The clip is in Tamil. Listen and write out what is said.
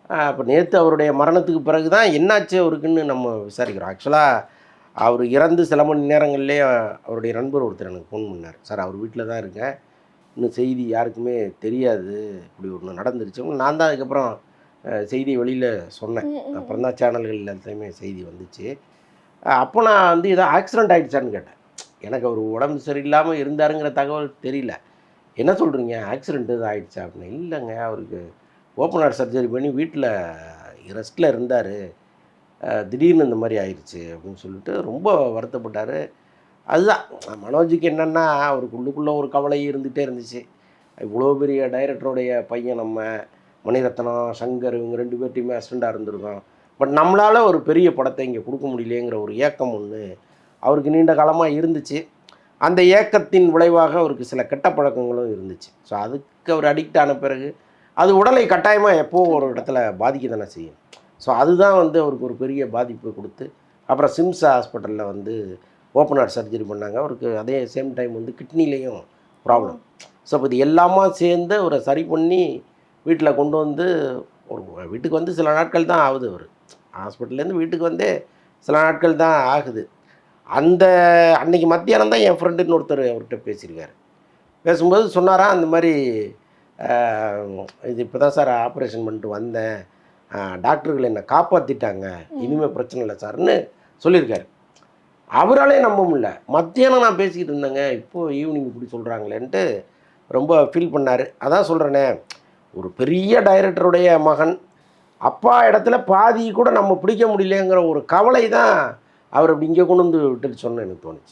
இப்போ நேற்று அவருடைய மரணத்துக்கு பிறகு தான் என்னாச்சு அவருக்குன்னு நம்ம விசாரிக்கிறோம். ஆக்சுவலாக அவர் இறந்து சில மணி நேரங்கள்லேயே அவருடைய நண்பர் ஒருத்தர் எனக்கு ஃபோன் பண்ணார். சார் அவர் வீட்டில் தான் இருக்கேன், இன்னும் செய்தி யாருக்குமே தெரியாது, இப்படி ஒன்று நடந்துருச்சு. நான் தான் அதுக்கப்புறம் செய்தியை வெளியில் சொன்னேன். அப்புறம் தான் சேனல்கள் எல்லாத்தையுமே செய்தி வந்துச்சு. அப்போ நான் வந்து ஏதோ ஆக்சிடென்ட் ஆகிடுச்சான்னு கேட்டேன். எனக்கு அவர் உடம்பு சரியில்லாமல் இருந்தாருங்கிற தகவல் தெரியல. என்ன சொல்கிறீங்க, ஆக்சிடென்ட் எதுவும் ஆகிடுச்சா அப்படின்னு? இல்லைங்க, அவருக்கு ஓப்பன் ஹார்ட் சர்ஜரி பண்ணி வீட்டில் ரெஸ்ட்டில் இருந்தார், திடீர்னு இந்த மாதிரி ஆயிடுச்சு அப்படின்னு சொல்லிட்டு ரொம்ப வருத்தப்பட்டார். அதுதான் மனோஜுக்கு என்னென்னா, அவருக்கு உள்ளுக்குள்ளே ஒரு கவலை இருந்துகிட்டே இருந்துச்சு. இவ்வளோ பெரிய டைரக்டருடைய பையன் நம்ம மணிரத்னம், சங்கர் இவங்க 2 பேர்ட்டையுமே அசிஸ்டண்ட்டாக இருந்திருக்கோம். பட் நம்மளால் ஒரு பெரிய படத்தை இங்கே கொடுக்க முடியலையேங்கிற ஒரு ஏக்கம் ஒன்று அவருக்கு நீண்ட காலமாக இருந்துச்சு. அந்த ஏக்கத்தின் விளைவாக அவருக்கு சில கெட்ட பழக்கங்களும் இருந்துச்சு. ஸோ அதுக்கு அவர் அடிக்ட் ஆன பிறகு அது உடலை கட்டாயமாக எப்போது ஒரு இடத்துல பாதிக்க தானே செய்யும். ஸோ அதுதான் வந்து அவருக்கு ஒரு பெரிய பாதிப்பு கொடுத்து, அப்புறம் சிம்ஸ் ஹாஸ்பிட்டலில் வந்து ஓப்பன் ஹார்ட் சர்ஜரி பண்ணாங்க. அவருக்கு அதே சேம் டைம் வந்து கிட்னிலையும் ப்ராப்ளம். ஸோ இப்போ இது எல்லாமே சேர்ந்து அவரை சரி பண்ணி வீட்டில் கொண்டு வந்து ஒரு வீட்டுக்கு வந்து சில நாட்கள் தான் ஆகுது. அவர் ஹாஸ்பிட்டல்லேருந்து வீட்டுக்கு வந்தே சில நாட்கள் தான் ஆகுது. அந்த அன்றைக்கி மத்தியானம் தான் என் ஃப்ரெண்டுன்னு ஒருத்தர் அவர்கிட்ட பேசியிருக்காரு. பேசும்போது சொன்னாராம், அந்த மாதிரி இது இப்போ தான் சார் ஆப்ரேஷன் பண்ணிட்டு வந்தேன், டாக்டர்கள் என்னை காப்பாற்றிட்டாங்க, இனிமேல் பிரச்சனை இல்லை சார்ன்னு சொல்லியிருக்காரு. அவராலே நம்ப முடியல. மத்தியானம் நான் பேசிக்கிட்டு இருந்தேங்க, இப்போது ஈவினிங் இப்படி சொல்கிறாங்களேன்ட்டு ரொம்ப ஃபீல் பண்ணார். அதான் சொல்கிறேனே, ஒரு பெரிய டைரக்டருடைய மகன், அப்பா இடத்துல பாதி கூட நம்ம பிடிக்க முடியலங்கிற ஒரு கவலை தான் அவர் அப்படி இங்கே கொண்டு வந்து விட்டுட்டு சொன்ன எனக்கு தோணுச்சு.